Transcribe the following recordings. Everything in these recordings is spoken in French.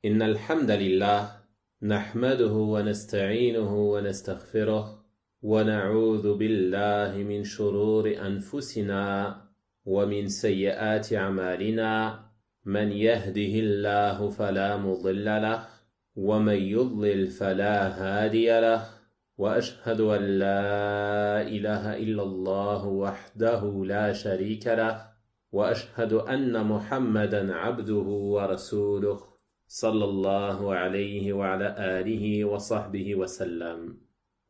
إن الحمد لله نحمده ونستعينه ونستغفره ونعوذ بالله من شرور أنفسنا ومن سيئات أعمالنا من يهده الله فلا مضل له ومن يضلل فلا هادي له وأشهد أن لا إله إلا الله وحده لا شريك له وأشهد أن محمدا عبده ورسوله صلى الله عليه وعلى آله وصحبه وسلم.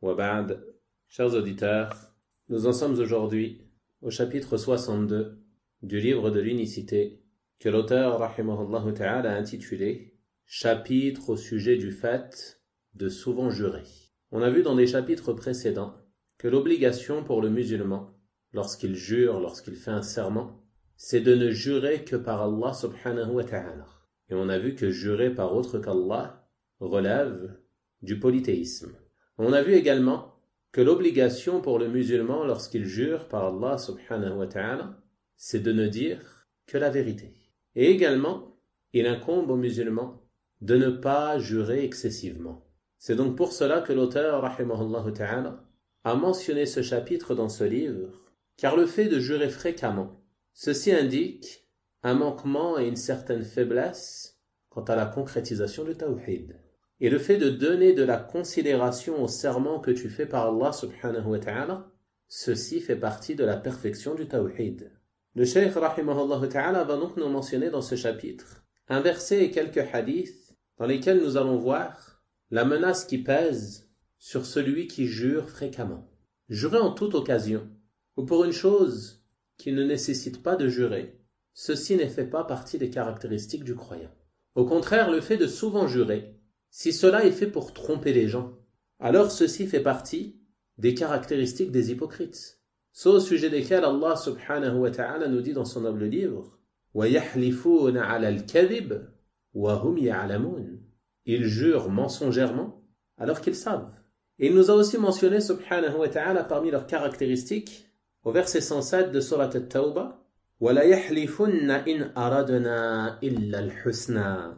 وبعد, chers auditeurs, nous en sommes aujourd'hui au chapitre 62 du livre de l'unicité que l'auteur rahimahullah ta'ala a intitulé Chapitre au sujet du fait de souvent jurer. On a vu dans des chapitres précédents que l'obligation pour le musulman, lorsqu'il jure, lorsqu'il fait un serment, c'est de ne jurer que par Allah subhanahu wa ta'ala. Et on a vu que jurer par autre qu'Allah relève du polythéisme. On a vu également que l'obligation pour le musulman lorsqu'il jure par Allah subhanahu wa ta'ala, c'est de ne dire que la vérité. Et également, il incombe aux musulmans de ne pas jurer excessivement. C'est donc pour cela que l'auteur, rahimahullah ta'ala, a mentionné ce chapitre dans ce livre, car le fait de jurer fréquemment, ceci indique un manquement et une certaine faiblesse quant à la concrétisation du tawhid. Et le fait de donner de la considération au serment que tu fais par Allah subhanahu wa ta'ala, ceci fait partie de la perfection du tawhid. Le cheikh rahimahullah ta'ala va donc nous mentionner dans ce chapitre un verset et quelques hadiths dans lesquels nous allons voir la menace qui pèse sur celui qui jure fréquemment. Jurer en toute occasion, ou pour une chose qui ne nécessite pas de jurer, ceci ne fait pas partie des caractéristiques du croyant. Au contraire, le fait de souvent jurer, si cela est fait pour tromper les gens, alors ceci fait partie des caractéristiques des hypocrites. Ceux au sujet desquels Allah subhanahu wa ta'ala nous dit dans son noble livre وَيَحْلِفُونَ عَلَى الْكَذِبِ وَهُمْ يَعْلَمُونَ. Ils jurent mensongèrement alors qu'ils savent. Et il nous a aussi mentionné subhanahu wa ta'ala parmi leurs caractéristiques au verset 107 de Surat At-Tawbah وَلَا يَحْلِفُنَّ إِنْ أَرَدْنَا إِلَّا الْحُسْنَى.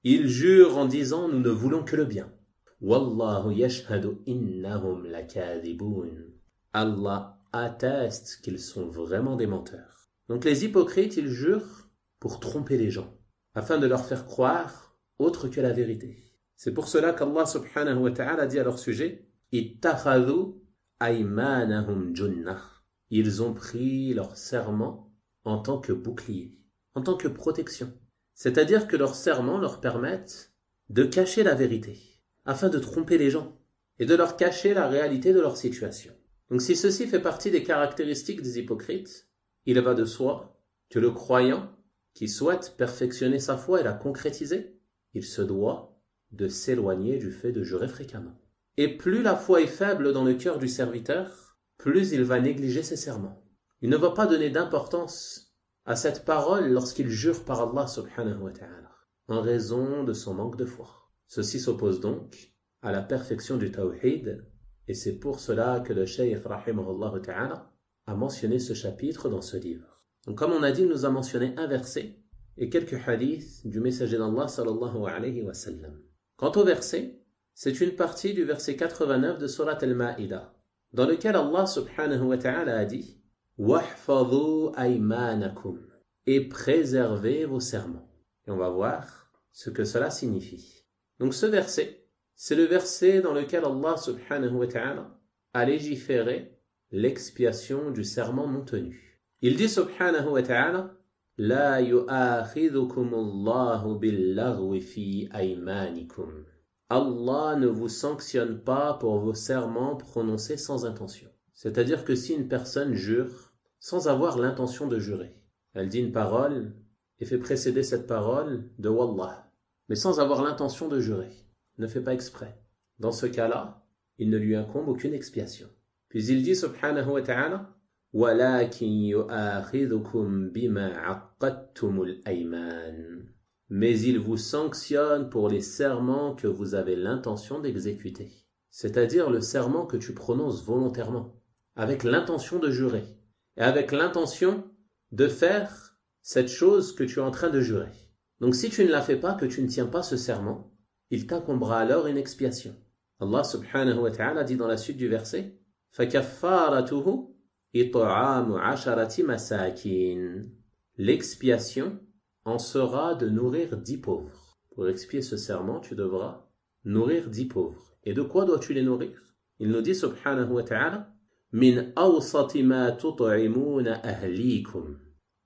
Ils jurent en disant nous ne voulons que le bien. وَاللَّهُ يَشْهَدُ إِنَّهُمْ لَكَاذِبُونَ. Allah atteste qu'ils sont vraiment des menteurs. Donc les hypocrites, ils jurent pour tromper les gens, afin de leur faire croire autre que la vérité. C'est pour cela qu'Allah subhanahu wa ta'ala dit à leur sujet ittakhadhu aymanahum junnah. Ils ont pris leur serment en tant que bouclier, en tant que protection. C'est-à-dire que leurs serments leur permettent de cacher la vérité, afin de tromper les gens, et de leur cacher la réalité de leur situation. Donc si ceci fait partie des caractéristiques des hypocrites, il va de soi que le croyant qui souhaite perfectionner sa foi et la concrétiser, il se doit de s'éloigner du fait de jurer fréquemment. Et plus la foi est faible dans le cœur du serviteur, plus il va négliger ses serments. Il ne va pas donner d'importance à cette parole lorsqu'il jure par Allah subhanahu wa ta'ala, en raison de son manque de foi. Ceci s'oppose donc à la perfection du tawhid, et c'est pour cela que le cheikh rahimahullah ta'ala a mentionné ce chapitre dans ce livre. Donc comme on a dit, il nous a mentionné un verset et quelques hadiths du messager d'Allah sallallahu alayhi wa sallam. Quant au verset, c'est une partie du verset 89 de Surat Al-Ma'idah, dans lequel Allah subhanahu wa ta'ala a dit وَاحْفَظُوا أَيْمَانَكُمْ, et préservez vos serments. Et on va voir ce que cela signifie. Donc ce verset, c'est le verset dans lequel Allah subhanahu wa ta'ala a légiféré l'expiation du serment non tenu. Il dit subhanahu wa ta'ala لا يؤاخذكم الله باللغو في أيمانكم. Allah ne vous sanctionne pas pour vos serments prononcés sans intention. C'est-à-dire que si une personne jure sans avoir l'intention de jurer, elle dit une parole et fait précéder cette parole de Wallah, mais sans avoir l'intention de jurer, ne fait pas exprès. Dans ce cas-là, il ne lui incombe aucune expiation. Puis il dit subhanahu wa ta'ala وَلَكِنْ يُؤَاخِذُكُمْ بِمَا عَقَّدْتُمُ الْأَيْمَانِ. Mais il vous sanctionne pour les serments que vous avez l'intention d'exécuter. C'est-à-dire le serment que tu prononces volontairement, avec l'intention de jurer, et avec l'intention de faire cette chose que tu es en train de jurer. Donc si tu ne la fais pas, que tu ne tiens pas ce serment, il t'incombera alors une expiation. Allah subhanahu wa ta'ala dit dans la suite du verset فَكَفَّارَتُهُ إِطْعَامُ عَشَرَةِ مَسَاكِينَ. L'expiation en sera de nourrir 10 pauvres. Pour expier ce serment, tu devras nourrir 10 pauvres. Et de quoi dois-tu les nourrir? Il nous dit subhanahu wa ta'ala min awsati ma tut'imuna ahlikum,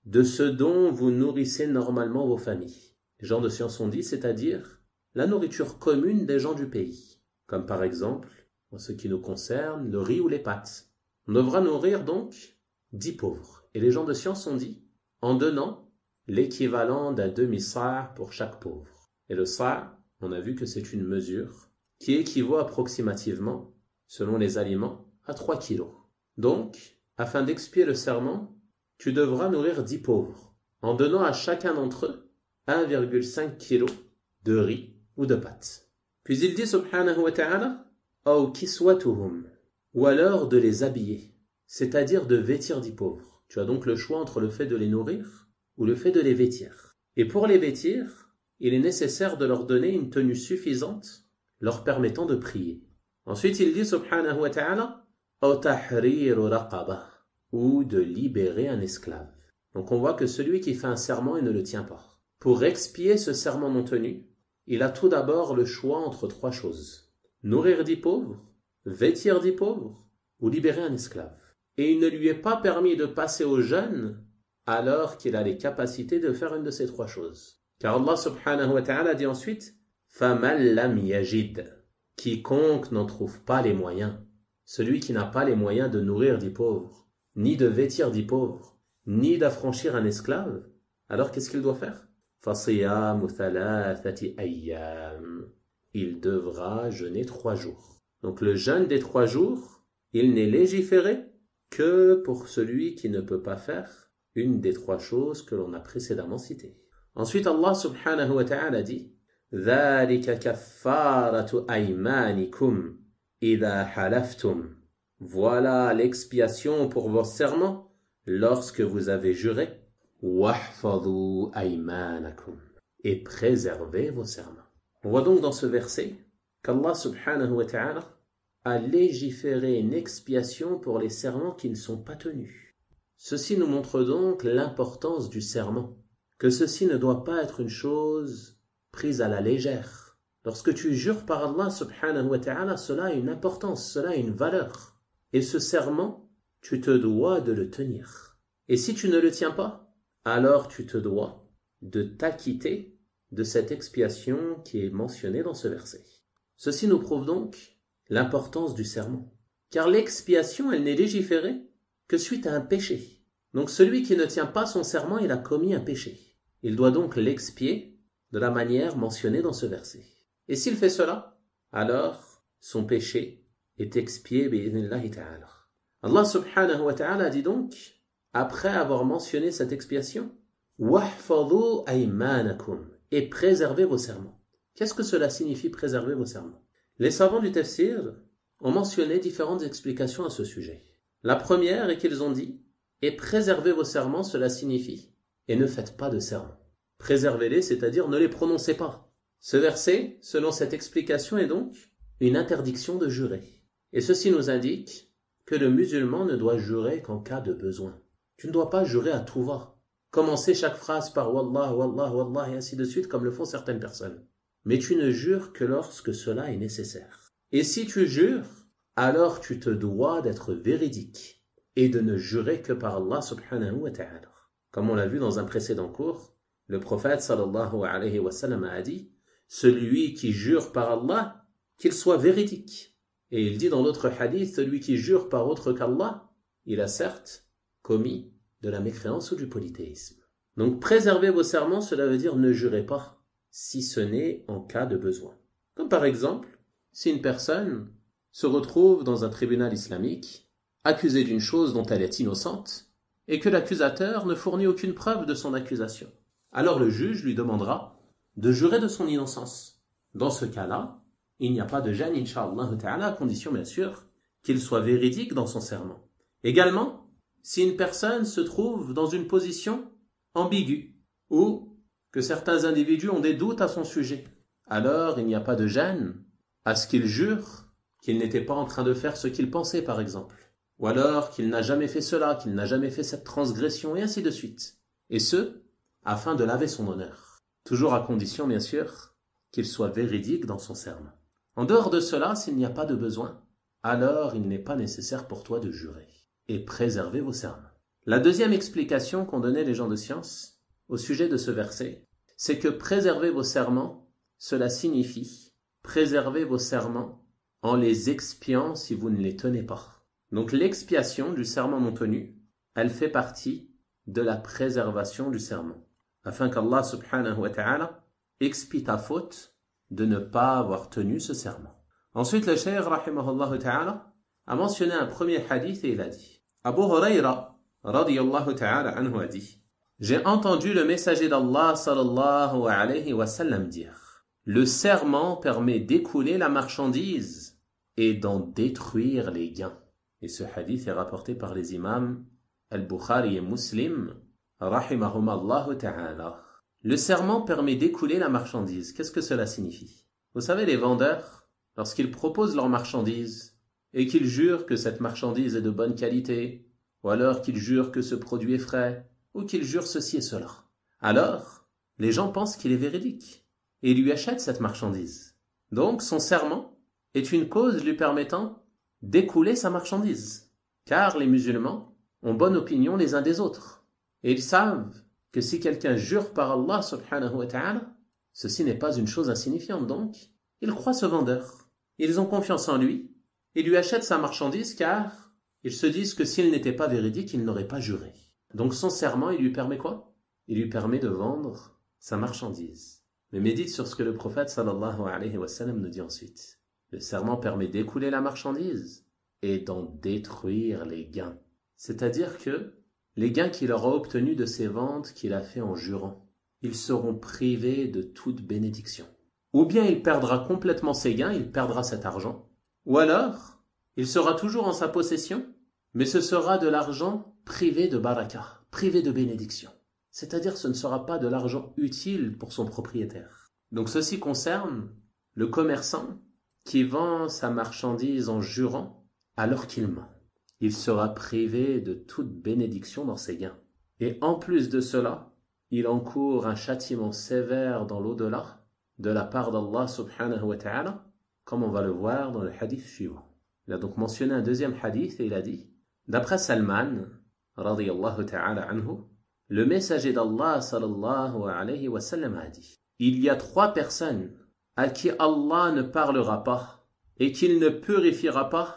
de ce dont vous nourrissez normalement vos familles. Les gens de science ont dit, c'est-à-dire la nourriture commune des gens du pays, comme par exemple, en ce qui nous concerne, le riz ou les pâtes. On devra nourrir donc 10 pauvres. Et les gens de science ont dit, en donnant l'équivalent d'un demi-sa' pour chaque pauvre. Et le sa', on a vu que c'est une mesure qui équivaut approximativement, selon les aliments, à 3 kilos. Donc, afin d'expier le serment, tu devras nourrir 10 pauvres, en donnant à chacun d'entre eux 1,5 kg de riz ou de pâtes. Puis il dit subhanahu wa ta'ala aw kiswatuhum, ou alors de les habiller, c'est-à-dire de vêtir 10 pauvres. Tu as donc le choix entre le fait de les nourrir ou le fait de les vêtir. Et pour les vêtir, il est nécessaire de leur donner une tenue suffisante leur permettant de prier. Ensuite, il dit subhanahu wa ta'ala aw tahriru raqabah, ou de libérer un esclave. Donc on voit que celui qui fait un serment et ne le tient pas, pour expier ce serment non tenu, il a tout d'abord le choix entre 3 choses. Nourrir 10 pauvres, vêtir 10 pauvres, ou libérer un esclave. Et il ne lui est pas permis de passer au jeûne alors qu'il a les capacités de faire une de ces 3 choses. Car Allah subhanahu wa ta'ala dit ensuite فَمَنْ لَمْ يَجِدْ, quiconque n'en trouve pas les moyens, celui qui n'a pas les moyens de nourrir 10 pauvres, ni de vêtir 10 pauvres, ni d'affranchir un esclave, alors qu'est-ce qu'il doit faire? فَصِيَامُ ثَلَاثَةِ أَيَّامٍ, il devra jeûner 3 jours. Donc le jeûne des 3 jours, il n'est légiféré que pour celui qui ne peut pas faire une des 3 choses que l'on a précédemment citées. Ensuite Allah subhanahu wa ta'ala dit ذَلِكَ كَفَّارَةُ أَيْمَانِكُمْ إِذَا حَلَفْتُمْ, voilà l'expiation pour vos serments lorsque vous avez juré. وَاحْفَظُوا أَيْمَانَكُمْ, et préservez vos serments. On voit donc dans ce verset qu'Allah subhanahu wa ta'ala a légiféré une expiation pour les serments qui ne sont pas tenus. Ceci nous montre donc l'importance du serment, que ceci ne doit pas être une chose prise à la légère. Lorsque tu jures par Allah subhanahu wa ta'ala, cela a une importance, cela a une valeur. Et ce serment, tu te dois de le tenir. Et si tu ne le tiens pas, alors tu te dois de t'acquitter de cette expiation qui est mentionnée dans ce verset. Ceci nous prouve donc l'importance du serment. Car l'expiation, elle n'est légiférée que suite à un péché. Donc celui qui ne tient pas son serment, il a commis un péché. Il doit donc l'expier de la manière mentionnée dans ce verset. Et s'il fait cela, alors son péché est expié bi'idhnillahi ta'ala. Allah subhanahu wa ta'ala dit donc, après avoir mentionné cette expiation, wahfadhu aymanakum, et préservez vos serments. Qu'est-ce que cela signifie préserver vos serments? Les savants du tafsir ont mentionné différentes explications à ce sujet. La première est qu'ils ont dit, et préservez vos serments, cela signifie, et ne faites pas de serments. Préservez-les, c'est-à-dire ne les prononcez pas. Ce verset, selon cette explication, est donc une interdiction de jurer. Et ceci nous indique que le musulman ne doit jurer qu'en cas de besoin. Tu ne dois pas jurer à tout va. Commencer chaque phrase par Wallah, Wallah, Wallah, et ainsi de suite, comme le font certaines personnes. Mais tu ne jures que lorsque cela est nécessaire. Et si tu jures, alors tu te dois d'être véridique et de ne jurer que par Allah subhanahu wa ta'ala. Comme on l'a vu dans un précédent cours, le prophète sallallahu alayhi wa sallam a dit « Celui qui jure par Allah, qu'il soit véridique. » Et il dit dans l'autre hadith « Celui qui jure par autre qu'Allah, il a certes commis de la mécréance ou du polythéisme. » Donc préserver vos serments, cela veut dire ne jurez pas, si ce n'est en cas de besoin. Comme par exemple, si une personne se retrouve dans un tribunal islamique, accusée d'une chose dont elle est innocente, et que l'accusateur ne fournit aucune preuve de son accusation. Alors le juge lui demandera de jurer de son innocence. Dans ce cas-là, il n'y a pas de gêne, incha'Allah ta'ala, à condition bien sûr qu'il soit véridique dans son serment. Également, si une personne se trouve dans une position ambiguë, où que certains individus ont des doutes à son sujet. Alors il n'y a pas de gêne à ce qu'il jure qu'il n'était pas en train de faire ce qu'il pensait par exemple. Ou alors qu'il n'a jamais fait cela, qu'il n'a jamais fait cette transgression et ainsi de suite. Et ce, afin de laver son honneur. Toujours à condition bien sûr qu'il soit véridique dans son serment. En dehors de cela, s'il n'y a pas de besoin, alors il n'est pas nécessaire pour toi de jurer et préserver vos serments. La deuxième explication qu'ont donnée les gens de science au sujet de ce verset, c'est que préserver vos serments, cela signifie préserver vos serments en les expiant si vous ne les tenez pas. Donc l'expiation du serment non tenu, elle fait partie de la préservation du serment, afin qu'Allah subhanahu wa ta'ala expie ta faute de ne pas avoir tenu ce serment. Ensuite, le cheikh rahimahullah ta'ala a mentionné un premier hadith et il a dit, Abu Huraira radiyallahu ta'ala anhu a dit, j'ai entendu le messager d'Allah sallallahu alayhi wa sallam dire, le serment permet d'écouler la marchandise et d'en détruire les gains. Et ce hadith est rapporté par les imams Al-Bukhari et Muslim rahimahumallahu ta'ala. Le serment permet d'écouler la marchandise. Qu'est-ce que cela signifie? Vous savez, les vendeurs, lorsqu'ils proposent leur marchandise et qu'ils jurent que cette marchandise est de bonne qualité, ou alors qu'ils jurent que ce produit est frais, ou qu'ils jurent ceci et cela, alors les gens pensent qu'il est véridique et lui achètent cette marchandise. Donc son serment est une cause lui permettant d'écouler sa marchandise, car les musulmans ont bonne opinion les uns des autres et ils savent que si quelqu'un jure par Allah subhanahu wa ta'ala, ceci n'est pas une chose insignifiante. Donc ils croient ce vendeur, ils ont confiance en lui et lui achètent sa marchandise car ils se disent que s'il n'était pas véridique, il n'aurait pas juré. Donc son serment, il lui permet quoi? Il lui permet de vendre sa marchandise. Mais médite sur ce que le prophète sallallahu alayhi wa sallam nous dit ensuite. Le serment permet d'écouler la marchandise et d'en détruire les gains. C'est-à-dire que les gains qu'il aura obtenus de ces ventes qu'il a fait en jurant, ils seront privés de toute bénédiction. Ou bien il perdra complètement ses gains, il perdra cet argent. Ou alors, il sera toujours en sa possession, mais ce sera de l'argent privé de baraka, privé de bénédiction. C'est-à-dire ce ne sera pas de l'argent utile pour son propriétaire. Donc ceci concerne le commerçant qui vend sa marchandise en jurant alors qu'il ment. Il sera privé de toute bénédiction dans ses gains. Et en plus de cela, il encourt un châtiment sévère dans l'au-delà de la part d'Allah subhanahu wa ta'ala, comme on va le voir dans le hadith suivant. Il a donc mentionné un deuxième hadith et il a dit, d'après Salman, radiyallahu ta'ala anhu, le messager d'Allah sallallahu alayhi wa sallam a dit, il y a 3 personnes à qui Allah ne parlera pas et qu'il ne purifiera pas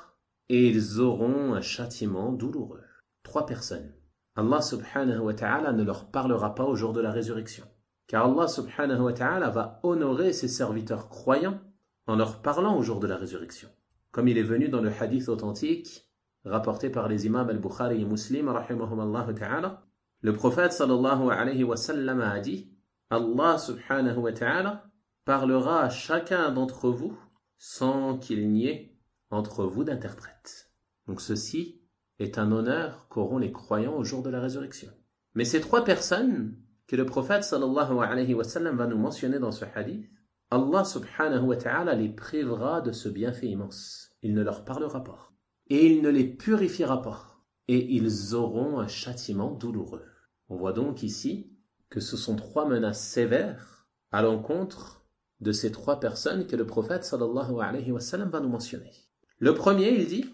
et ils auront un châtiment douloureux. 3 personnes. Allah subhanahu wa ta'ala ne leur parlera pas au jour de la résurrection. Car Allah subhanahu wa ta'ala va honorer ses serviteurs croyants en leur parlant au jour de la résurrection. Comme il est venu dans le hadith authentique rapporté par les imams Al-Bukhari et Muslim rahimahumallahu ta'ala, le prophète sallallahu alayhi wa sallam a dit, Allah subhanahu wa ta'ala parlera à chacun d'entre vous sans qu'il n'y ait entre vous d'interprète. Donc ceci est un honneur qu'auront les croyants au jour de la résurrection. Mais ces 3 personnes que le prophète sallallahu alayhi wa sallam va nous mentionner dans ce hadith, Allah subhanahu wa ta'ala les privera de ce bienfait immense. Il ne leur parlera pas. Et il ne les purifiera pas. Et ils auront un châtiment douloureux. On voit donc ici que ce sont 3 menaces sévères à l'encontre de ces 3 personnes que le prophète sallallahu alayhi wa sallam va nous mentionner. Le premier, il dit,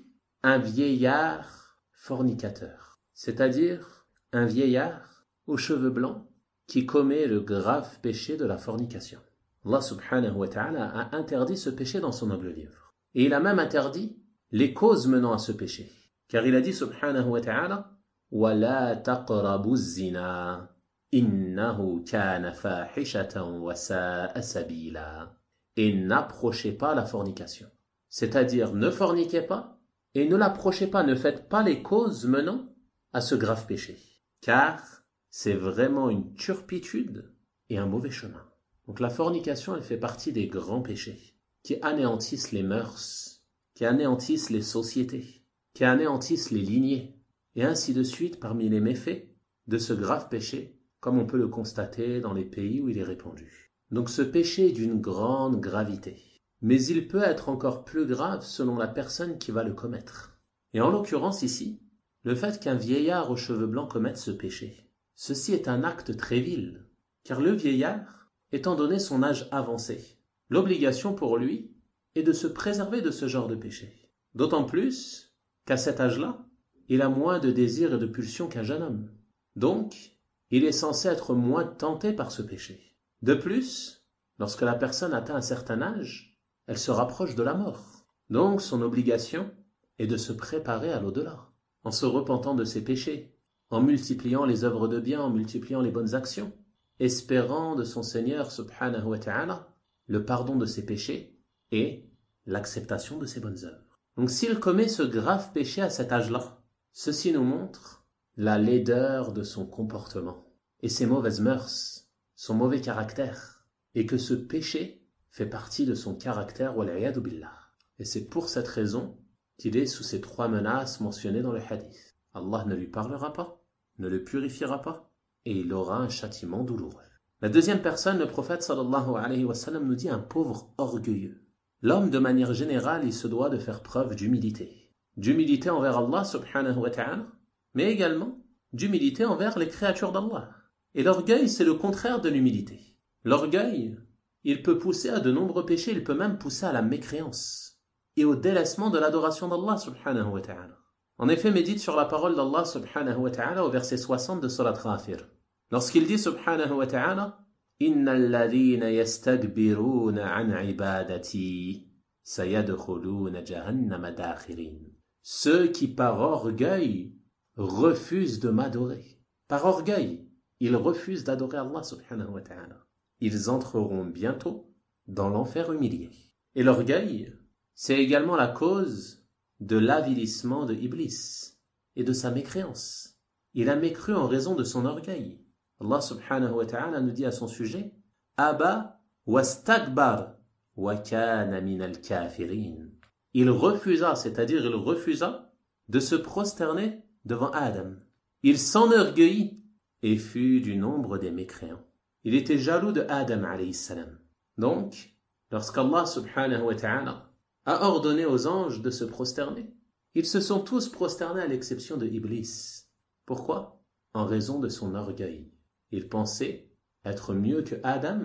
un vieillard fornicateur. C'est-à-dire un vieillard aux cheveux blancs qui commet le grave péché de la fornication. Allah subhanahu wa ta'ala a interdit ce péché dans son noble livre. Et il a même interdit les causes menant à ce péché. Car il a dit subhanahu wa ta'ala وَلَا تَقْرَبُوا الزِّنَا إِنَّهُ كَانَ فَاحِشَةً وَسَاءَ سَبِيلًا. Et n'approchez pas la fornication. C'est-à-dire ne forniquez pas et ne l'approchez pas, ne faites pas les causes menant à ce grave péché. Car c'est vraiment une turpitude et un mauvais chemin. Donc la fornication, elle fait partie des grands péchés qui anéantissent les mœurs, qui anéantissent les sociétés, qui anéantissent les lignées, et ainsi de suite parmi les méfaits de ce grave péché, comme on peut le constater dans les pays où il est répandu. Donc ce péché est d'une grande gravité, mais il peut être encore plus grave selon la personne qui va le commettre. Et en l'occurrence ici, le fait qu'un vieillard aux cheveux blancs commette ce péché, ceci est un acte très vil, car le vieillard, étant donné son âge avancé, l'obligation pour lui est de se préserver de ce genre de péché. D'autant plus qu'à cet âge-là, il a moins de désirs et de pulsions qu'un jeune homme. Donc, il est censé être moins tenté par ce péché. De plus, lorsque la personne atteint un certain âge, elle se rapproche de la mort. Donc, son obligation est de se préparer à l'au-delà, en se repentant de ses péchés, en multipliant les œuvres de bien, en multipliant les bonnes actions, espérant de son Seigneur subhanahu wa ta'ala le pardon de ses péchés et l'acceptation de ses bonnes œuvres. Donc s'il commet ce grave péché à cet âge-là, ceci nous montre la laideur de son comportement et ses mauvaises mœurs, son mauvais caractère, et que ce péché fait partie de son caractère, wal'iyadu billah. Et c'est pour cette raison qu'il est sous ces 3 menaces mentionnées dans le hadith. Allah ne lui parlera pas, ne le purifiera pas, et il aura un châtiment douloureux. La deuxième personne, le prophète sallallahu alayhi wa sallam nous dit un pauvre orgueilleux. L'homme, de manière générale, il se doit de faire preuve d'humilité. D'humilité envers Allah subhanahu wa ta'ala, mais également d'humilité envers les créatures d'Allah. Et l'orgueil, c'est le contraire de l'humilité. L'orgueil, il peut pousser à de nombreux péchés, il peut même pousser à la mécréance et au délaissement de l'adoration d'Allah subhanahu wa ta'ala. En effet, médite sur la parole d'Allah subhanahu wa ta'ala au verset 60 de Surat Ghafir. Lorsqu'il dit subhanahu wa ta'ala « Innal ladhina yastakbiruna an ibadati sayadkhuluna jahannama dakhirin » Ceux qui par orgueil refusent de m'adorer. Par orgueil, ils refusent d'adorer Allah subhanahu wa ta'ala. Ils entreront bientôt dans l'enfer humilié. Et l'orgueil, c'est également la cause de l'avilissement de Iblis et de sa mécréance. Il a mécru en raison de son orgueil. Allah subhanahu wa ta'ala nous dit à son sujet « Aba wastakbar wa kana minal kafirin » Il refusa, c'est-à-dire il refusa de se prosterner devant Adam. Il s'enorgueillit et fut du nombre des mécréants. Il était jaloux de Adam alayhi salam. Donc, lorsqu'Allah subhanahu wa ta'ala a ordonné aux anges de se prosterner, ils se sont tous prosternés à l'exception de Iblis. Pourquoi? En raison de son orgueil. Il pensait être mieux que Adam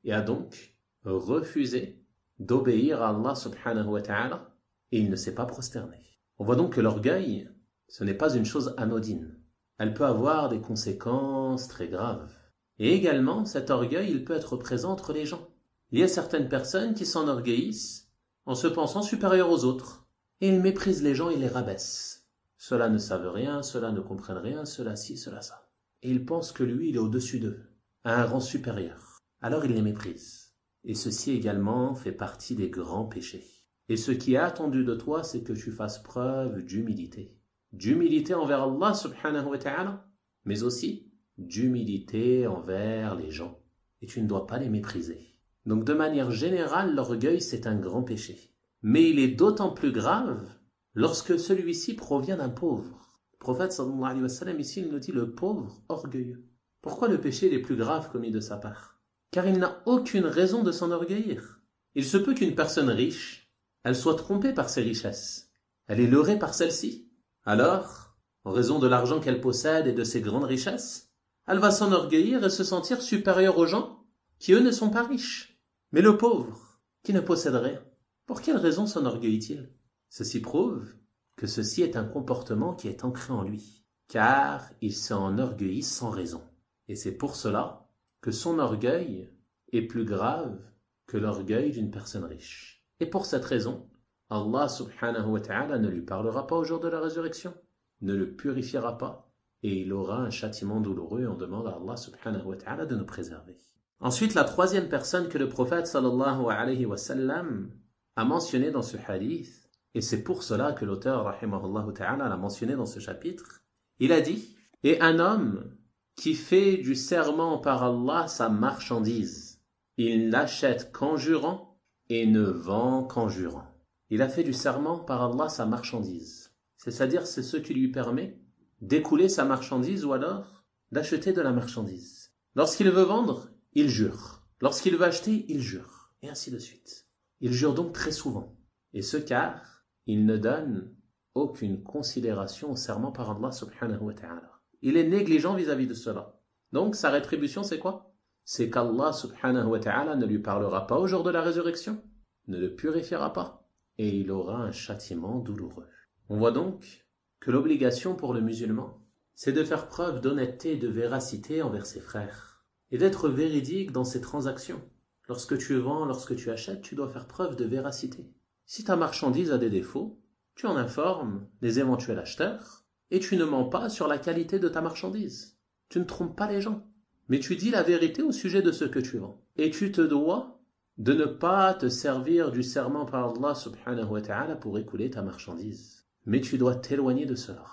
et a donc refusé d'obéir à Allah subhanahu wa ta'ala et il ne s'est pas prosterné. On voit donc que l'orgueil, ce n'est pas une chose anodine. Elle peut avoir des conséquences très graves. Et également, cet orgueil, il peut être présent entre les gens. Il y a certaines personnes qui s'enorgueillissent en se pensant supérieurs aux autres. Et ils méprisent les gens et les rabaissent. Ceux-là ne savent rien, ceux-là ne comprennent rien, ceux-là ci, ceux-là ça. Et ils pensent que lui, il est au-dessus d'eux, à un rang supérieur. Alors il les méprise. Et ceci également fait partie des grands péchés. Et ce qui est attendu de toi, c'est que tu fasses preuve d'humilité. D'humilité envers Allah subhanahu wa ta'ala, mais aussi d'humilité envers les gens. Et tu ne dois pas les mépriser. Donc de manière générale, l'orgueil c'est un grand péché. Mais il est d'autant plus grave lorsque celui-ci provient d'un pauvre. Le prophète sallallahu alayhi wa sallam ici il nous dit le pauvre orgueilleux. Pourquoi le péché est le plus grave commis de sa part? Car il n'a aucune raison de s'enorgueillir. Il se peut qu'une personne riche, elle soit trompée par ses richesses. Elle est leurrée par celle-ci. Alors, en raison de l'argent qu'elle possède et de ses grandes richesses, elle va s'enorgueillir et se sentir supérieure aux gens qui eux ne sont pas riches. Mais le pauvre, qui ne possède rien, pour quelle raison s'enorgueillit-il? Ceci prouve que ceci est un comportement qui est ancré en lui, car il s'enorgueillit sans raison. Et c'est pour cela que son orgueil est plus grave que l'orgueil d'une personne riche. Et pour cette raison, Allah subhanahu wa ta'ala ne lui parlera pas au jour de la résurrection, ne le purifiera pas, et il aura un châtiment douloureux et on demande à Allah subhanahu wa ta'ala de nous préserver. Ensuite, la troisième personne que le prophète sallallahu alayhi wa sallam a mentionné dans ce hadith, et c'est pour cela que l'auteur rahimahullah ta'ala l'a mentionné dans ce chapitre, il a dit « Et un homme qui fait du serment par Allah sa marchandise, il n'achète qu'en jurant et ne vend qu'en jurant. » Il a fait du serment par Allah sa marchandise, c'est-à-dire c'est ce qui lui permet d'écouler sa marchandise ou alors d'acheter de la marchandise. Lorsqu'il veut vendre, il jure. Lorsqu'il veut acheter, il jure. Et ainsi de suite. Il jure donc très souvent. Et ce car il ne donne aucune considération au serment par Allah subhanahu wa ta'ala. Il est négligent vis-à-vis de cela. Donc sa rétribution c'est quoi? C'est qu'Allah subhanahu wa ta'ala ne lui parlera pas au jour de la résurrection, ne le purifiera pas, et il aura un châtiment douloureux. On voit donc que l'obligation pour le musulman, c'est de faire preuve d'honnêteté et de véracité envers ses frères, et d'être véridique dans ses transactions. Lorsque tu vends, lorsque tu achètes, tu dois faire preuve de véracité. Si ta marchandise a des défauts, tu en informes les éventuels acheteurs, et tu ne mens pas sur la qualité de ta marchandise. Tu ne trompes pas les gens, mais tu dis la vérité au sujet de ce que tu vends. Et tu te dois de ne pas te servir du serment par Allah subhanahu wa ta'ala pour écouler ta marchandise. Mais tu dois t'éloigner de cela.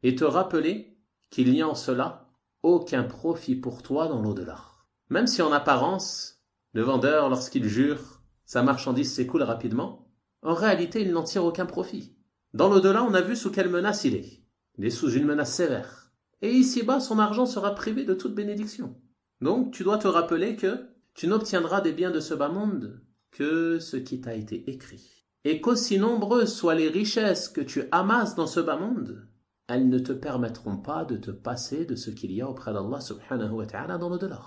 Et te rappeler qu'il n'y a en cela aucun profit pour toi dans l'au-delà. Même si en apparence, le vendeur, lorsqu'il jure, sa marchandise s'écoule rapidement, en réalité il n'en tire aucun profit. Dans l'au-delà, on a vu sous quelle menace il est. Il est sous une menace sévère. Et ici-bas, son argent sera privé de toute bénédiction. Donc, tu dois te rappeler que tu n'obtiendras des biens de ce bas monde que ce qui t'a été écrit. Et qu'aussi nombreuses soient les richesses que tu amasses dans ce bas monde, elles ne te permettront pas de te passer de ce qu'il y a auprès d'Allah subhanahu wa ta'ala dans l'au-delà.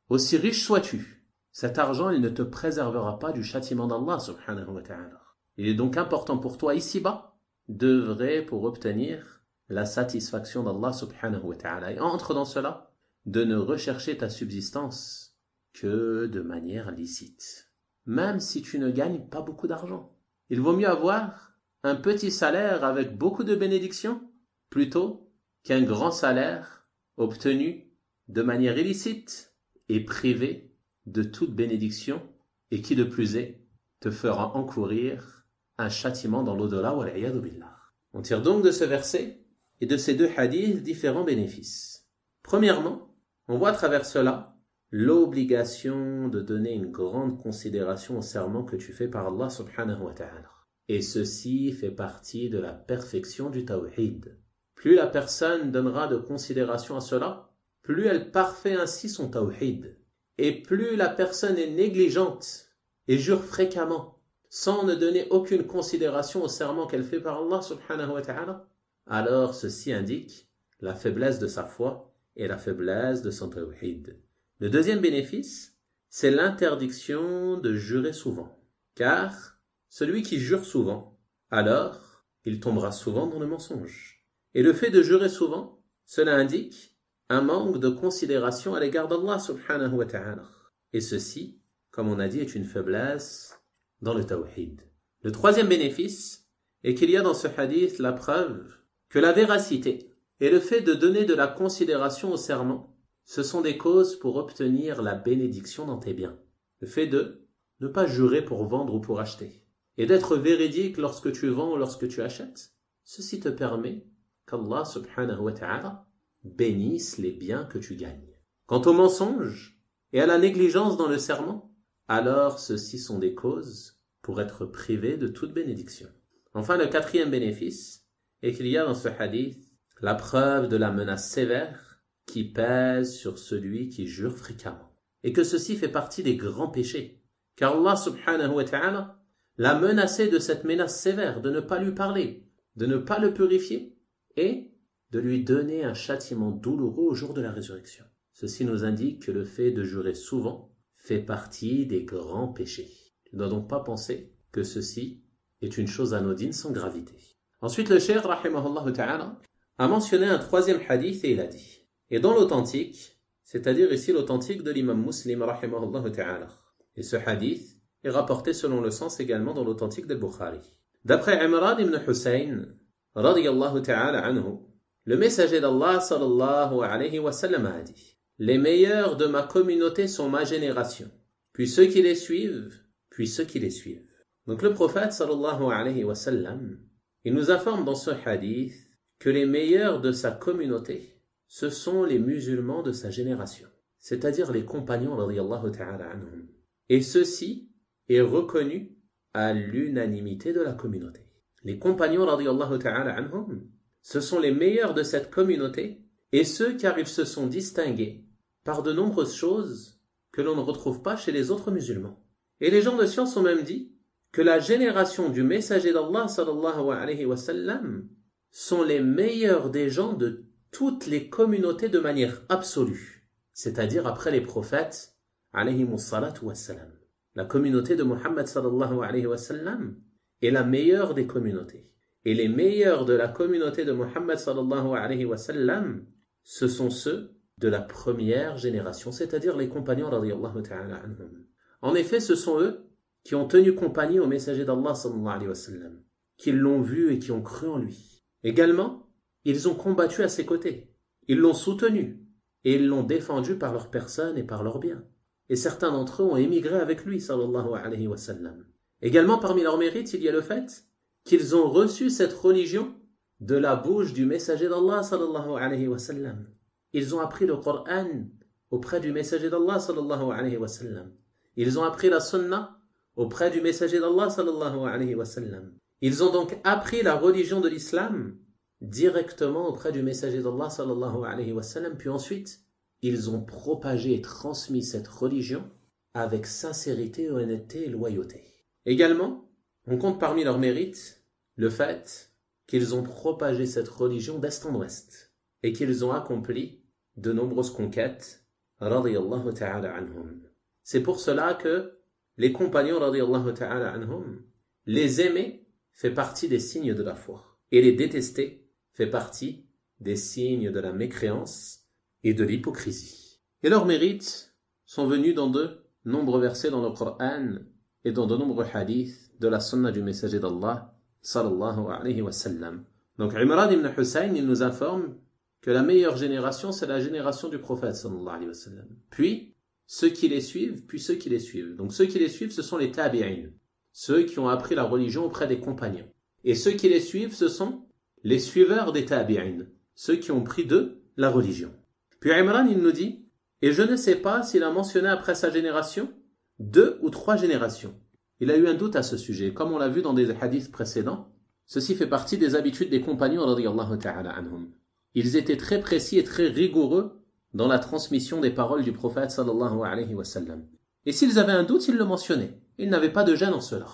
Aussi riche sois-tu, cet argent il ne te préservera pas du châtiment d'Allah subhanahu wa ta'ala. Il est donc important pour toi ici-bas d'œuvrer pour obtenir la satisfaction d'Allah subhanahu wa ta'ala. Et entre dans cela, de ne rechercher ta subsistance que de manière licite. Même si tu ne gagnes pas beaucoup d'argent. Il vaut mieux avoir un petit salaire avec beaucoup de bénédictions plutôt qu'un grand salaire obtenu de manière illicite et privé de toute bénédiction et qui de plus est te fera encourir un châtiment dans l'au-delà wal iyadu billah. On tire donc de ce verset et de ces deux hadiths différents bénéfices. Premièrement, on voit à travers cela l'obligation de donner une grande considération au serment que tu fais par Allah subhanahu wa ta'ala. Et ceci fait partie de la perfection du tawhid. Plus la personne donnera de considération à cela, plus elle parfait ainsi son tawhid. Et plus la personne est négligente et jure fréquemment, sans ne donner aucune considération au serment qu'elle fait par Allah subhanahu wa ta'ala, alors ceci indique la faiblesse de sa foi et la faiblesse de son tawhid. Le deuxième bénéfice, c'est l'interdiction de jurer souvent. Car celui qui jure souvent, alors il tombera souvent dans le mensonge. Et le fait de jurer souvent, cela indique un manque de considération à l'égard d'Allah subhanahu wa ta'ala. Et ceci, comme on a dit, est une faiblesse dans le tawhid. Le troisième bénéfice est qu'il y a dans ce hadith la preuve que la véracité et le fait de donner de la considération au serment, ce sont des causes pour obtenir la bénédiction dans tes biens. Le fait de ne pas jurer pour vendre ou pour acheter, et d'être véridique lorsque tu vends ou lorsque tu achètes, ceci te permet qu'Allah subhanahu wa ta'ala bénisse les biens que tu gagnes. Quant au mensonge et à la négligence dans le serment, alors ceci sont des causes pour être privé de toute bénédiction. Enfin, le quatrième bénéfice est qu'il y a dans ce hadith la preuve de la menace sévère qui pèse sur celui qui jure fréquemment. Et que ceci fait partie des grands péchés. Car Allah subhanahu wa ta'ala l'a menacé de cette menace sévère, de ne pas lui parler, de ne pas le purifier et de lui donner un châtiment douloureux au jour de la résurrection. Ceci nous indique que le fait de jurer souvent fait partie des grands péchés. Tu ne dois donc pas penser que ceci est une chose anodine sans gravité. Ensuite, le cheikh, rahimahullah ta'ala, a mentionné un troisième hadith et il a dit, et dans l'authentique, c'est-à-dire ici l'authentique de l'imam Muslim, rahimahullah ta'ala. Et ce hadith est rapporté selon le sens également dans l'authentique del Bukhari. D'après Imran ibn Hussein, radiyallahu ta'ala anhu, le messager d'Allah sallallahu alayhi wa sallam a dit, les meilleurs de ma communauté sont ma génération, puis ceux qui les suivent, puis ceux qui les suivent. Donc le prophète sallallahu alayhi wa sallam, il nous informe dans ce hadith que les meilleurs de sa communauté, ce sont les musulmans de sa génération, c'est-à-dire les compagnons radiyallahu ta'ala anhum. Et ceci est reconnu à l'unanimité de la communauté. Les compagnons radiyallahu ta'ala anhum, ce sont les meilleurs de cette communauté Et ce, car ils se sont distingués par de nombreuses choses que l'on ne retrouve pas chez les autres musulmans. Et les gens de science ont même dit que la génération du messager d'Allah sallallahu alayhi wa sallam sont les meilleurs des gens de toutes les communautés de manière absolue, c'est-à-dire après les prophètes alayhimus salatu wassalam. La communauté de Muhammad sallallahu alayhi wa sallam est la meilleure des communautés. Et les meilleurs de la communauté de Muhammad sallallahu alayhi wa sallam, ce sont ceux de la première génération, c'est-à-dire les compagnons radiyallahu ta'ala anhum. En effet, ce sont eux qui ont tenu compagnie au messager d'Allah sallallahu alayhi wa sallam, qui l'ont vu et qui ont cru en lui. Également, ils ont combattu à ses côtés, ils l'ont soutenu et ils l'ont défendu par leur personne et par leurs biens. Et certains d'entre eux ont émigré avec lui sallallahu alayhi wa sallam. Également, parmi leurs mérites, il y a le fait qu'ils ont reçu cette religion de la bouche du messager d'Allah sallallahu alayhi wa sallam. Ils ont appris le Coran auprès du messager d'Allah sallallahu alayhi wa sallam. Ils ont appris la sunna auprès du messager d'Allah sallallahu alayhi wa sallam. Ils ont donc appris la religion de l'islam directement auprès du messager d'Allah sallallahu alayhi wa sallam, puis ensuite ils ont propagé et transmis cette religion avec sincérité, honnêteté et loyauté. Également, on compte parmi leurs mérites le fait qu'ils ont propagé cette religion d'est en ouest et qu'ils ont accompli de nombreuses conquêtes radiyallahu ta'ala anhum. C'est pour cela que les compagnons radiyallahu ta'ala anhum, les aimer fait partie des signes de la foi et les détester fait partie des signes de la mécréance et de l'hypocrisie. Et leurs mérites sont venus dans de nombreux versets dans le Coran et dans de nombreux hadiths de la sunna du messager d'Allah sallallahu alayhi wa sallam. Donc Imran ibn Hussein, il nous informe que la meilleure génération, c'est la génération du prophète sallallahu alayhi wa sallam. Puis ceux qui les suivent, puis ceux qui les suivent. Donc ceux qui les suivent, ce sont les tabi'in, ceux qui ont appris la religion auprès des compagnons. Et ceux qui les suivent, ce sont les suiveurs des tabi'in, ceux qui ont pris d'eux la religion. Puis Imran, il nous dit, et je ne sais pas s'il a mentionné après sa génération 2 ou 3 générations. Il a eu un doute à ce sujet. Comme on l'a vu dans des hadiths précédents, ceci fait partie des habitudes des compagnons radiyallahu ta'ala anhum. Ils étaient très précis et très rigoureux dans la transmission des paroles du prophète sallallahu alayhi wa sallam. Et s'ils avaient un doute, ils le mentionnaient. Ils n'avaient pas de gêne en cela.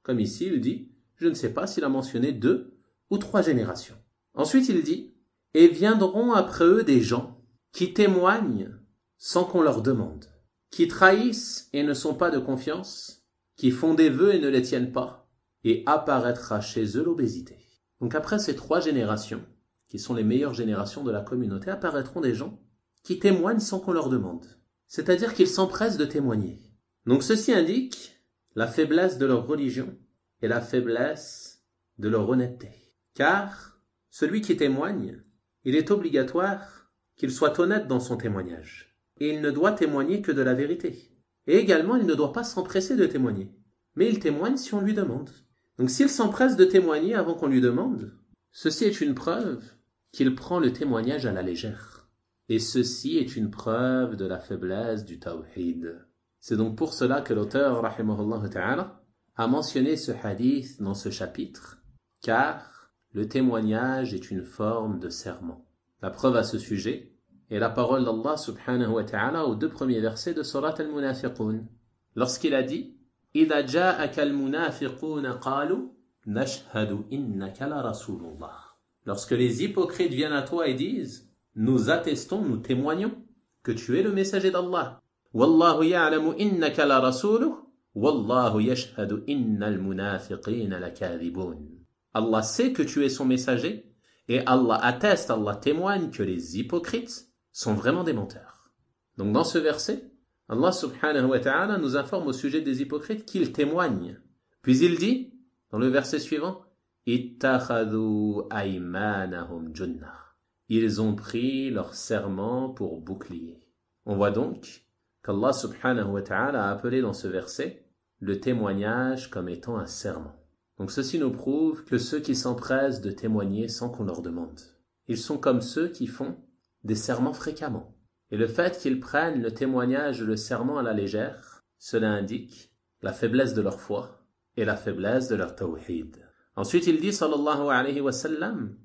Comme ici, il dit, je ne sais pas s'il a mentionné 2 ou 3 générations. Ensuite, il dit, et viendront après eux des gens qui témoignent sans qu'on leur demande, qui trahissent et ne sont pas de confiance, qui font des vœux et ne les tiennent pas, et apparaîtra chez eux l'obésité. Donc après ces 3 générations, qui sont les meilleures générations de la communauté, apparaîtront des gens qui témoignent sans qu'on leur demande. C'est-à-dire qu'ils s'empressent de témoigner. Donc ceci indique la faiblesse de leur religion et la faiblesse de leur honnêteté. Car celui qui témoigne, il est obligatoire qu'il soit honnête dans son témoignage. Et il ne doit témoigner que de la vérité. Et également, il ne doit pas s'empresser de témoigner. Mais il témoigne si on lui demande. Donc s'il s'empresse de témoigner avant qu'on lui demande, ceci est une preuve qu'il prend le témoignage à la légère. Et ceci est une preuve de la faiblesse du tawhid. C'est donc pour cela que l'auteur, rahimahullah ta'ala, a mentionné ce hadith dans ce chapitre, car le témoignage est une forme de serment. La preuve à ce sujet est la parole d'Allah subhanahu wa ta'ala aux 2 premiers versets de Surat al-Munafiqun. Lorsqu'il a dit « إِذَا جَاءَكَ الْمُنَافِقُونَ قَالُوا نَشْهَدُ إِنَّكَ لَرَسُولُ اللَّهِ » Lorsque les hypocrites viennent à toi et disent « Nous attestons, nous témoignons que tu es le messager d'Allah. » وَاللَّهُ يَعْلَمُ إِنَّكَ لَرَسُولُهُ وَاللَّهُ يَشْهَدُ إِنَّ الْمُنَافِقِينَ لَكَاذِبُونَ. Allah sait que tu es son messager et Allah atteste, Allah témoigne que les hypocrites sont vraiment des menteurs. Donc dans ce verset, Allah subhanahu wa ta'ala nous informe au sujet des hypocrites qu'ils témoignent. Puis il dit, dans le verset suivant, ittakhadhu aymanahum junnah. Ils ont pris leur serment pour bouclier. On voit donc qu'Allah subhanahu wa ta'ala a appelé dans ce verset le témoignage comme étant un serment. Donc ceci nous prouve que ceux qui s'empressent de témoigner sans qu'on leur demande, ils sont comme ceux qui font des serments fréquemment. Et le fait qu'ils prennent le témoignage et le serment à la légère, cela indique la faiblesse de leur foi et la faiblesse de leur tawhid. Ensuite il dit sallallahu alayhi wa sallam,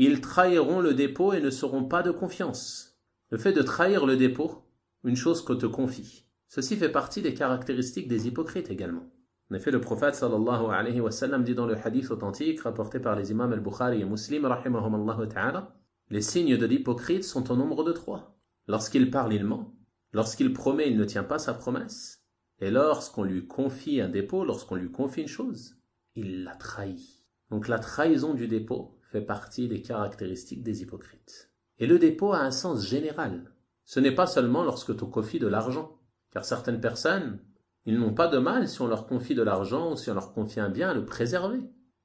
ils trahiront le dépôt et ne seront pas de confiance. Le fait de trahir le dépôt, une chose qu'on te confie, ceci fait partie des caractéristiques des hypocrites également. En effet, le prophète sallallahu alayhi wa sallam dit dans le hadith authentique rapporté par les imams al-Bukhari et Muslim, rahimahumallahu ta'ala, les signes de l'hypocrite sont au nombre de 3. Lorsqu'il parle, il ment. Lorsqu'il promet, il ne tient pas sa promesse. Et lorsqu'on lui confie un dépôt, lorsqu'on lui confie une chose, il la trahit. Donc la trahison du dépôt fait partie des caractéristiques des hypocrites. Et le dépôt a un sens général. Ce n'est pas seulement lorsque tu confies de l'argent. Car certaines personnes, ils n'ont pas de mal si on leur confie de l'argent ou si on leur confie un bien à le préserver,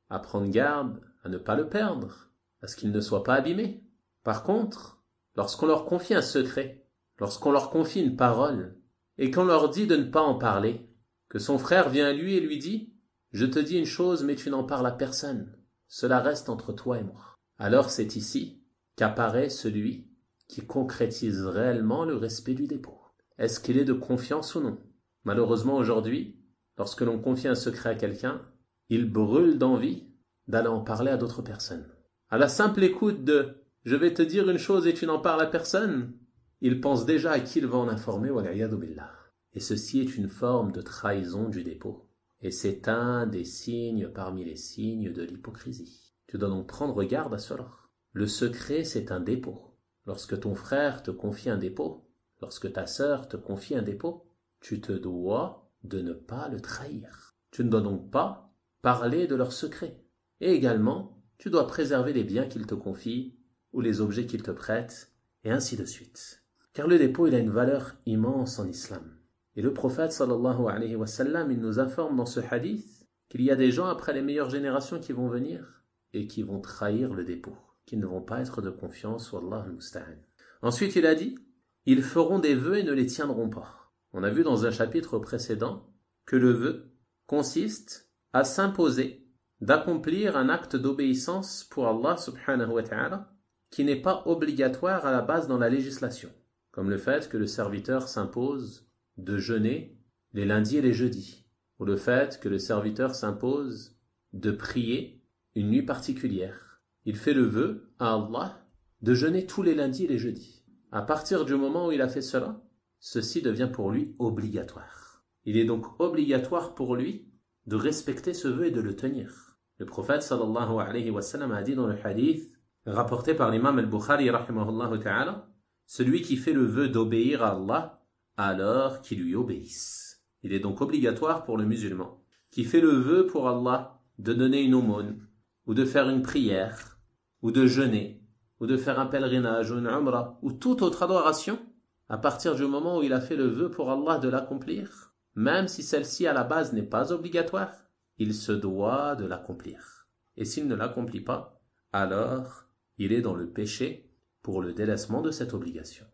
à prendre garde, à ne pas le perdre, à ce qu'il ne soit pas abîmé. Par contre, lorsqu'on leur confie un secret, lorsqu'on leur confie une parole, et qu'on leur dit de ne pas en parler, que son frère vient à lui et lui dit « Je te dis une chose, mais tu n'en parles à personne, cela reste entre toi et moi ». Alors c'est ici qu'apparaît celui qui concrétise réellement le respect du dépôt. Est-ce qu'il est de confiance ou non? Malheureusement aujourd'hui, lorsque l'on confie un secret à quelqu'un, il brûle d'envie d'aller en parler à d'autres personnes. À la simple écoute de « je vais te dire une chose et tu n'en parles à personne », il pense déjà à qui il va en informer, wal'iyadu billah. Et ceci est une forme de trahison du dépôt. Et c'est un des signes parmi les signes de l'hypocrisie. Tu dois donc prendre garde à cela. Le secret, c'est un dépôt. Lorsque ton frère te confie un dépôt, lorsque ta sœur te confie un dépôt, tu te dois de ne pas le trahir. Tu ne dois donc pas parler de leur secret. Et également, tu dois préserver les biens qu'ils te confient ou les objets qu'ils te prêtent, et ainsi de suite. Car le dépôt, il a une valeur immense en islam. Et le prophète sallallahu alayhi wa sallam, il nous informe dans ce hadith qu'il y a des gens après les meilleures générations qui vont venir et qui vont trahir le dépôt, qui ne vont pas être de confiance, wallah al-musta'an. Ensuite, il a dit, ils feront des vœux et ne les tiendront pas. On a vu dans un chapitre précédent que le vœu consiste à s'imposer d'accomplir un acte d'obéissance pour Allah subhanahu wa ta'ala qui n'est pas obligatoire à la base dans la législation, comme le fait que le serviteur s'impose de jeûner les lundis et les jeudis, ou le fait que le serviteur s'impose de prier une nuit particulière. Il fait le vœu à Allah de jeûner tous les lundis et les jeudis. À partir du moment où il a fait cela, ceci devient pour lui obligatoire. Il est donc obligatoire pour lui de respecter ce vœu et de le tenir. Le prophète sallallahu alayhi wa sallam a dit dans le hadith rapporté par l'imam al-Bukhari rahimahullah ta'ala, celui qui fait le vœu d'obéir à Allah alors qu'il lui obéisse. Il est donc obligatoire pour le musulman qui fait le vœu pour Allah de donner une aumône ou de faire une prière ou de jeûner ou de faire un pèlerinage ou une umrah ou toute autre adoration, à partir du moment où il a fait le vœu pour Allah de l'accomplir, même si celle-ci à la base n'est pas obligatoire, il se doit de l'accomplir. Et s'il ne l'accomplit pas, alors il est dans le péché pour le délaissement de cette obligation.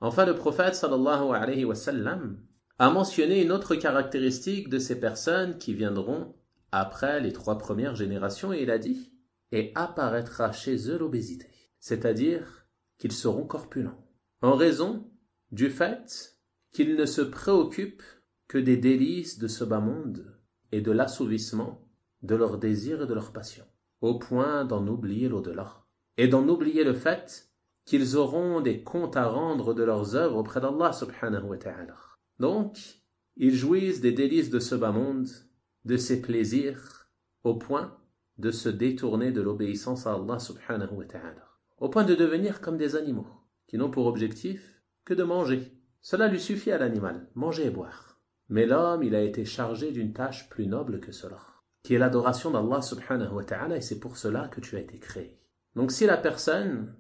Enfin, le prophète sallallahu alayhi wa sallam a mentionné une autre caractéristique de ces personnes qui viendront après les 3 premières générations et il a dit « Et apparaîtra chez eux l'obésité », c'est-à-dire qu'ils seront corpulents, en raison du fait qu'ils ne se préoccupent que des délices de ce bas monde et de l'assouvissement de leurs désirs et de leurs passions, au point d'en oublier l'au-delà et d'en oublier le fait qu'ils auront des comptes à rendre de leurs œuvres auprès d'Allah subhanahu wa ta'ala. Donc, ils jouissent des délices de ce bas monde, de ses plaisirs, au point de se détourner de l'obéissance à Allah subhanahu wa ta'ala, au point de devenir comme des animaux, qui n'ont pour objectif que de manger. Cela lui suffit à l'animal, manger et boire. Mais l'homme, il a été chargé d'une tâche plus noble que cela, qui est l'adoration d'Allah subhanahu wa ta'ala, et c'est pour cela que tu as été créé. Donc si la personne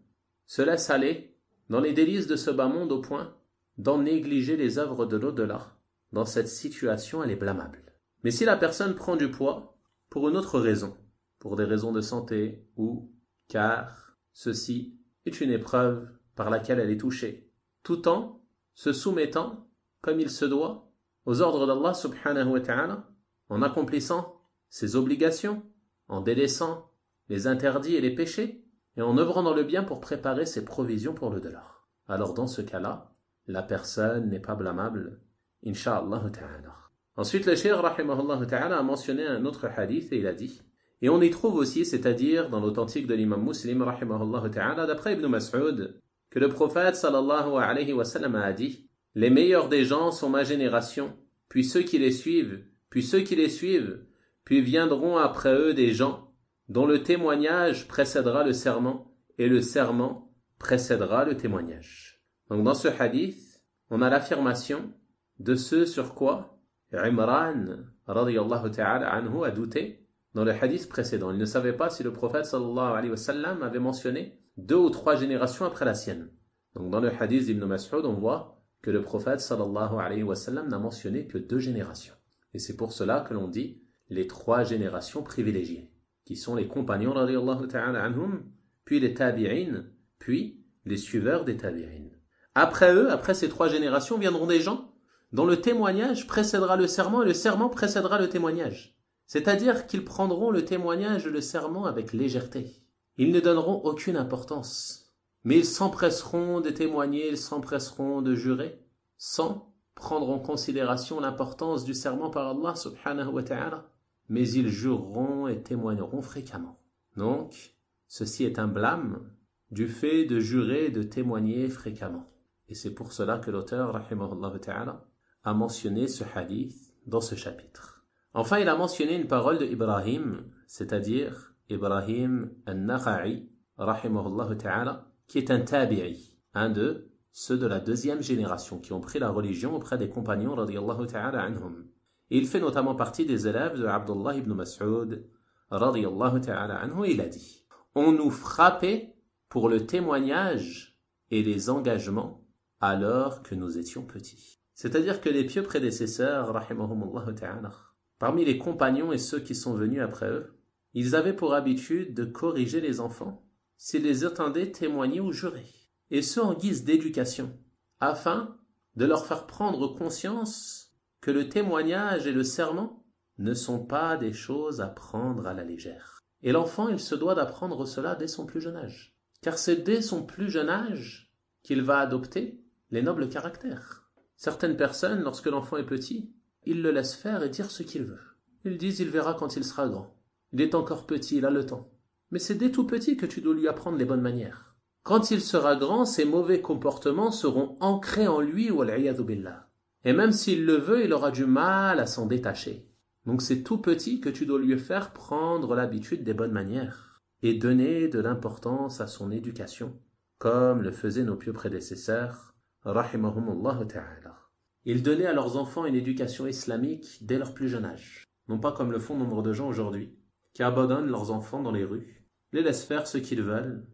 se laisse aller dans les délices de ce bas monde au point d'en négliger les œuvres de l'au-delà, dans cette situation, elle est blâmable. Mais si la personne prend du poids pour une autre raison, pour des raisons de santé ou car ceci est une épreuve par laquelle elle est touchée, tout en se soumettant comme il se doit aux ordres d'Allah subhanahu wa ta'ala, en accomplissant ses obligations, en délaissant les interdits et les péchés, et en œuvrant dans le bien pour préparer ses provisions pour le delà. Alors dans ce cas-là, la personne n'est pas blâmable, incha'Allah ta'ala. Ensuite, le cheikh rahimahullah ta'ala a mentionné un autre hadith et il a dit Et on y trouve aussi, c'est-à-dire dans l'authentique de l'imam Muslim, rahimahullah ta'ala, d'après Ibn Mas'ud, que le prophète sallallahu alayhi wa sallam a dit « Les meilleurs des gens sont ma génération, puis ceux qui les suivent, puis ceux qui les suivent, puis viendront après eux des gens dont le témoignage précédera le serment, et le serment précédera le témoignage. » Donc dans ce hadith, on a l'affirmation de ce sur quoi Imran radiyallahu ta'ala anhu a douté dans le hadith précédent. Il ne savait pas si le prophète sallallahu alayhi wa sallam avait mentionné 2 ou 3 générations après la sienne. Donc dans le hadith d'Ibn Mas'ud, on voit que le prophète sallallahu alayhi wa sallam n'a mentionné que 2 générations. Et c'est pour cela que l'on dit les 3 générations privilégiées, qui sont les compagnons radiyallahu ta'ala anhum, puis les tabi'in, puis les suiveurs des tabi'in. Après eux, après ces 3 générations, viendront des gens dont le témoignage précédera le serment et le serment précédera le témoignage. C'est-à-dire qu'ils prendront le témoignage et le serment avec légèreté. Ils ne donneront aucune importance, mais ils s'empresseront de témoigner, ils s'empresseront de jurer, sans prendre en considération l'importance du serment par Allah subhanahu wa ta'ala. Mais ils jureront et témoigneront fréquemment. Donc, ceci est un blâme du fait de jurer et de témoigner fréquemment. Et c'est pour cela que l'auteur, rahimahullah ta'ala, a mentionné ce hadith dans ce chapitre. Enfin, il a mentionné une parole de Ibrahim, c'est-à-dire Ibrahim al-Nakha'i, rahimahullah ta'ala, qui est un tabi'i, un de ceux de la 2e génération qui ont pris la religion auprès des compagnons radiyallahu ta'ala anhum. Et il fait notamment partie des élèves de Abdullah ibn Mas'ud radiyallahu ta'ala anhu. Il a dit: on nous frappait pour le témoignage et les engagements alors que nous étions petits. C'est-à-dire que les pieux prédécesseurs, rahimahumullah ta'ala, parmi les compagnons et ceux qui sont venus après eux, ils avaient pour habitude de corriger les enfants s'ils les entendaient témoigner ou jurer, et ce en guise d'éducation, afin de leur faire prendre conscience que le témoignage et le serment ne sont pas des choses à prendre à la légère. Et l'enfant, il se doit d'apprendre cela dès son plus jeune âge, car c'est dès son plus jeune âge qu'il va adopter les nobles caractères. Certaines personnes, lorsque l'enfant est petit, ils le laissent faire et dire ce qu'il veut. Ils disent, il verra quand il sera grand. Il est encore petit, il a le temps. Mais c'est dès tout petit que tu dois lui apprendre les bonnes manières. Quand il sera grand, ses mauvais comportements seront ancrés en lui, wal'iyadhu billah. Et même s'il le veut, il aura du mal à s'en détacher. Donc c'est tout petit que tu dois lui faire prendre l'habitude des bonnes manières et donner de l'importance à son éducation, comme le faisaient nos pieux prédécesseurs, rahimahumullah ta'ala. Ils donnaient à leurs enfants une éducation islamique dès leur plus jeune âge. Non pas comme le font nombre de gens aujourd'hui, qui abandonnent leurs enfants dans les rues, les laissent faire ce qu'ils veulent,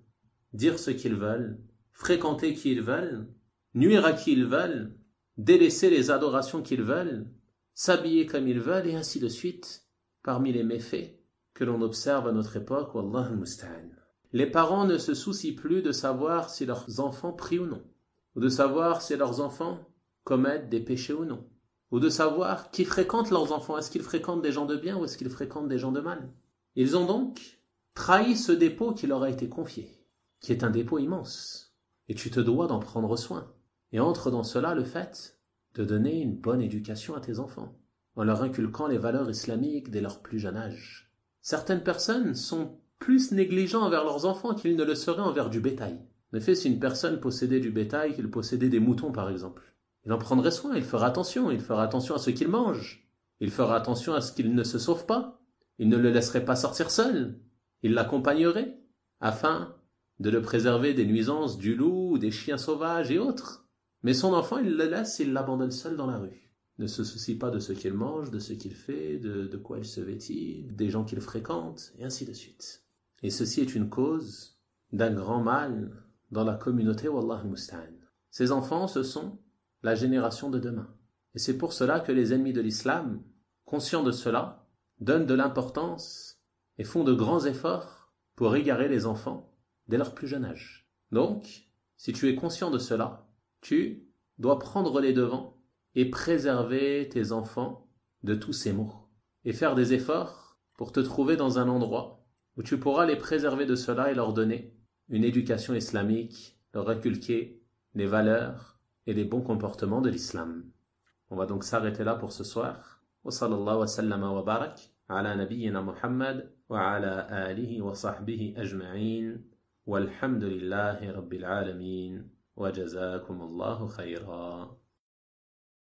dire ce qu'ils veulent, fréquenter qui ils veulent, nuire à qui ils veulent, délaisser les adorations qu'ils veulent, s'habiller comme ils veulent, et ainsi de suite, parmi les méfaits que l'on observe à notre époque, wallah al-musta'an. Les parents ne se soucient plus de savoir si leurs enfants prient ou non, ou de savoir si leurs enfants commettent des péchés ou non, ou de savoir qui fréquente leurs enfants, est-ce qu'ils fréquentent des gens de bien ou est-ce qu'ils fréquentent des gens de mal. Ils ont donc trahi ce dépôt qui leur a été confié, qui est un dépôt immense, et tu te dois d'en prendre soin. Et entre dans cela le fait de donner une bonne éducation à tes enfants, en leur inculquant les valeurs islamiques dès leur plus jeune âge. Certaines personnes sont plus négligents envers leurs enfants qu'ils ne le seraient envers du bétail. En effet, si une personne possédait du bétail, qu'il possédait des moutons par exemple, il en prendrait soin, il fera attention à ce qu'il mange, il fera attention à ce qu'il ne se sauve pas, il ne le laisserait pas sortir seul, il l'accompagnerait, afin de le préserver des nuisances du loup, des chiens sauvages et autres. Mais son enfant, il le laisse, il l'abandonne seul dans la rue. Ne se soucie pas de ce qu'il mange, de ce qu'il fait, de quoi il se vêtit, des gens qu'il fréquente, et ainsi de suite. Et ceci est une cause d'un grand mal dans la communauté, wallah al-musta'an. Ces enfants, ce sont la génération de demain. Et c'est pour cela que les ennemis de l'islam, conscients de cela, donnent de l'importance et font de grands efforts pour égarer les enfants dès leur plus jeune âge. Donc, si tu es conscient de cela, tu dois prendre les devants et préserver tes enfants de tous ces maux. Et faire des efforts pour te trouver dans un endroit où tu pourras les préserver de cela et leur donner une éducation islamique, leur inculquer les valeurs et les bons comportements de l'islam. On va donc s'arrêter là pour ce soir. Wa sallallahu wa sallama wa barak ala nabiyyina Muhammad وعلى آله وصحبه أجمعين والحمد لله رب العالمين وجزاكم الله خيرا.